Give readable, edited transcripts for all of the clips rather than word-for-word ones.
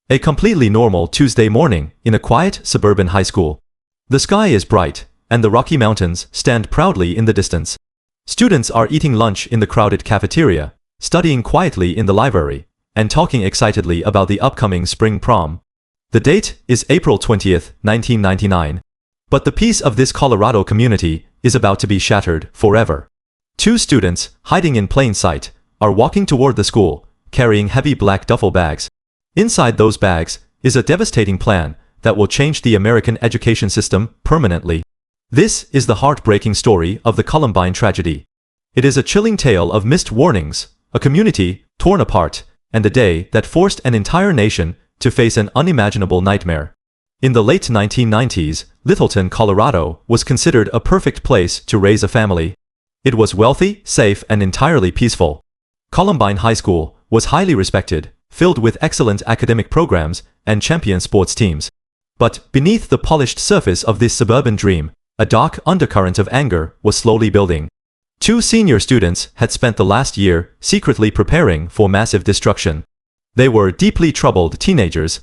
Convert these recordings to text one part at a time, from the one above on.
A completely normal Tuesday morning in a quiet suburban high school. The sky is bright, and the Rocky Mountains stand proudly in the distance. Students are eating lunch in the crowded cafeteria, studying quietly in the library, and talking excitedly about the upcoming spring prom. The date is April 20th, 1999. But the peace of this Colorado community is about to be shattered forever. Two students, hiding in plain sight, are walking toward the school, carrying heavy black duffel bags. Inside those bags is a devastating plan that will change the American education system permanently. This is the heartbreaking story of the Columbine tragedy. It is a chilling tale of missed warnings, a community torn apart, and a day that forced an entire nation to face an unimaginable nightmare. In the late 1990s, Littleton, Colorado, was considered a perfect place to raise a family. It was wealthy, safe, and entirely peaceful. Columbine High School was highly respected, filled with excellent academic programs and champion sports teams. But beneath the polished surface of this suburban dream, a dark undercurrent of anger was slowly building. Two senior students had spent the last year secretly preparing for massive destruction. They were deeply troubled teenagers.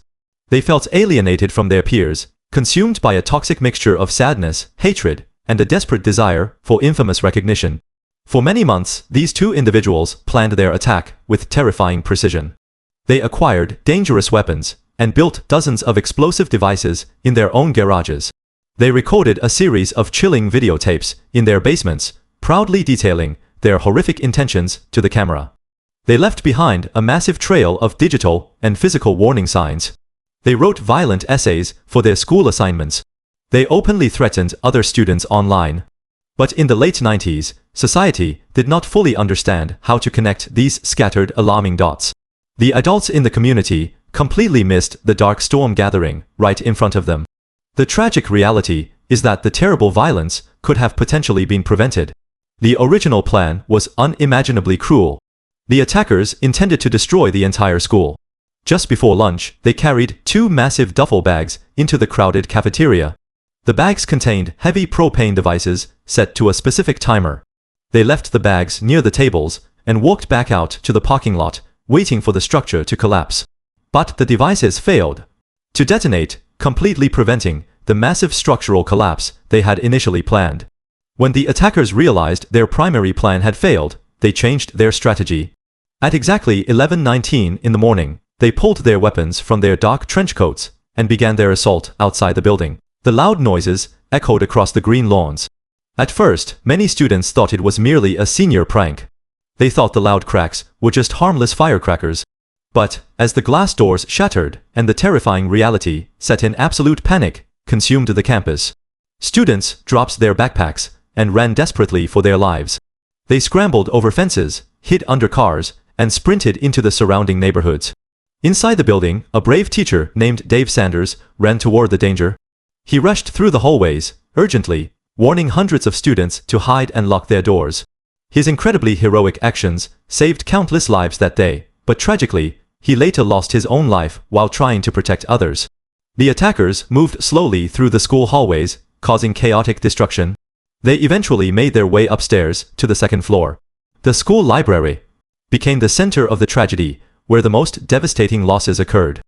They felt alienated from their peers, consumed by a toxic mixture of sadness, hatred, and a desperate desire for infamous recognition. For many months, these two individuals planned their attack with terrifying precision. They acquired dangerous weapons and built dozens of explosive devices in their own garages. They recorded a series of chilling videotapes in their basements, proudly detailing their horrific intentions to the camera. They left behind a massive trail of digital and physical warning signs. They wrote violent essays for their school assignments. They openly threatened other students online. But in the late 90s, society did not fully understand how to connect these scattered alarming dots. The adults in the community completely missed the dark storm gathering right in front of them. The tragic reality is that the terrible violence could have potentially been prevented. The original plan was unimaginably cruel. The attackers intended to destroy the entire school. Just before lunch, they carried two massive duffel bags into the crowded cafeteria. The bags contained heavy propane devices set to a specific timer. They left the bags near the tables and walked back out to the parking lot, waiting for the structure to collapse. But the devices failed to detonate, completely preventing the massive structural collapse they had initially planned. When the attackers realized their primary plan had failed, they changed their strategy. At exactly 11:19 in the morning, they pulled their weapons from their dark trench coats and began their assault outside the building. The loud noises echoed across the green lawns. At first, many students thought it was merely a senior prank. They thought the loud cracks were just harmless firecrackers. But, as the glass doors shattered and the terrifying reality set in, absolute panic consumed the campus. Students dropped their backpacks and ran desperately for their lives. They scrambled over fences, hid under cars, and sprinted into the surrounding neighborhoods. Inside the building, a brave teacher named Dave Sanders ran toward the danger. He rushed through the hallways, urgently, warning hundreds of students to hide and lock their doors. His incredibly heroic actions saved countless lives that day, but tragically, he later lost his own life while trying to protect others. The attackers moved slowly through the school hallways, causing chaotic destruction. They eventually made their way upstairs to the second floor. The school library became the center of the tragedy, where the most devastating losses occurred.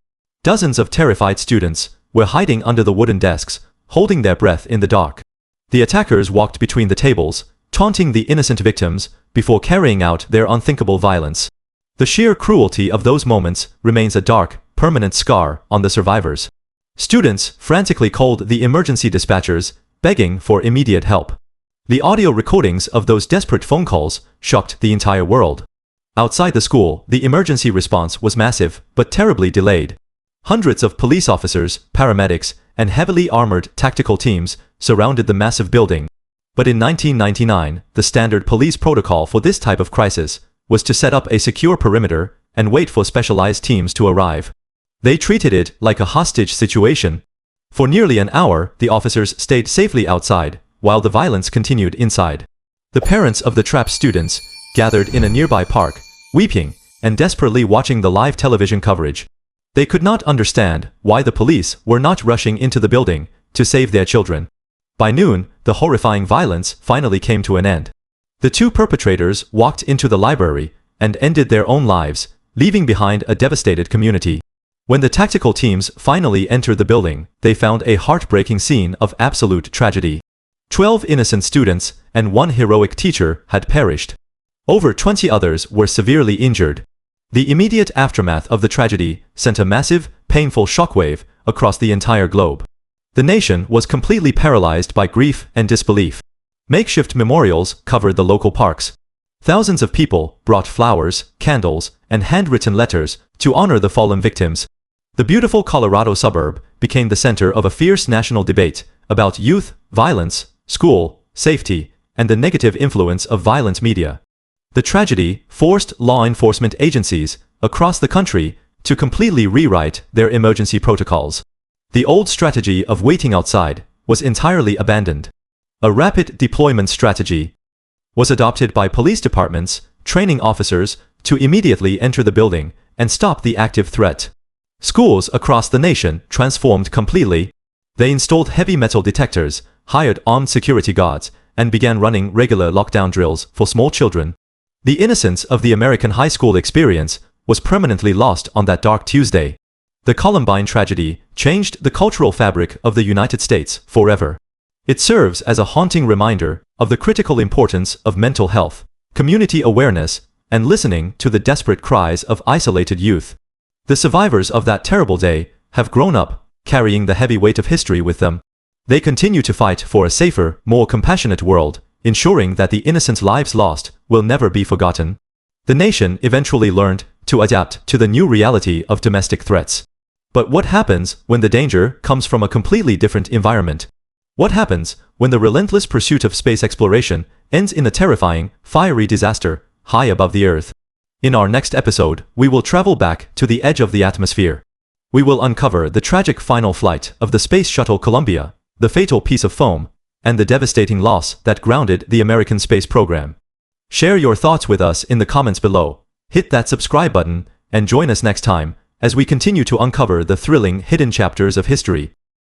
Dozens of terrified students were hiding under the wooden desks, holding their breath in the dark. The attackers walked between the tables, taunting the innocent victims before carrying out their unthinkable violence. The sheer cruelty of those moments remains a dark, permanent scar on the survivors. Students frantically called the emergency dispatchers, begging for immediate help. The audio recordings of those desperate phone calls shocked the entire world. Outside the school, the emergency response was massive, but terribly delayed. Hundreds of police officers, paramedics, and heavily armored tactical teams surrounded the massive building. But in 1999, the standard police protocol for this type of crisis was to set up a secure perimeter and wait for specialized teams to arrive. They treated it like a hostage situation. For nearly an hour, the officers stayed safely outside, while the violence continued inside. The parents of the trapped students gathered in a nearby park, weeping and desperately watching the live television coverage. They could not understand why the police were not rushing into the building to save their children. By noon, the horrifying violence finally came to an end. The two perpetrators walked into the library and ended their own lives, leaving behind a devastated community. When the tactical teams finally entered the building, they found a heartbreaking scene of absolute tragedy. 12 innocent students and 1 heroic teacher had perished. Over 20 others were severely injured. The immediate aftermath of the tragedy sent a massive, painful shockwave across the entire globe. The nation was completely paralyzed by grief and disbelief. Makeshift memorials covered the local parks. Thousands of people brought flowers, candles, and handwritten letters to honor the fallen victims. The beautiful Colorado suburb became the center of a fierce national debate about youth, violence, school, safety, and the negative influence of violent media. The tragedy forced law enforcement agencies across the country to completely rewrite their emergency protocols. The old strategy of waiting outside was entirely abandoned. A rapid deployment strategy was adopted by police departments, training officers to immediately enter the building and stop the active threat. Schools across the nation transformed completely. They installed heavy metal detectors, hired armed security guards, and began running regular lockdown drills for small children. The innocence of the American high school experience was permanently lost on that dark Tuesday. The Columbine tragedy changed the cultural fabric of the United States forever. It serves as a haunting reminder of the critical importance of mental health, community awareness, and listening to the desperate cries of isolated youth. The survivors of that terrible day have grown up, carrying the heavy weight of history with them. They continue to fight for a safer, more compassionate world, ensuring that the innocent lives lost will never be forgotten. The nation eventually learned to adapt to the new reality of domestic threats. But what happens when the danger comes from a completely different environment? What happens when the relentless pursuit of space exploration ends in a terrifying, fiery disaster high above the Earth? In our next episode, we will travel back to the edge of the atmosphere. We will uncover the tragic final flight of the space shuttle Columbia, the fatal piece of foam, and the devastating loss that grounded the American space program. Share your thoughts with us in the comments below. Hit that subscribe button and join us next time as we continue to uncover the thrilling hidden chapters of history.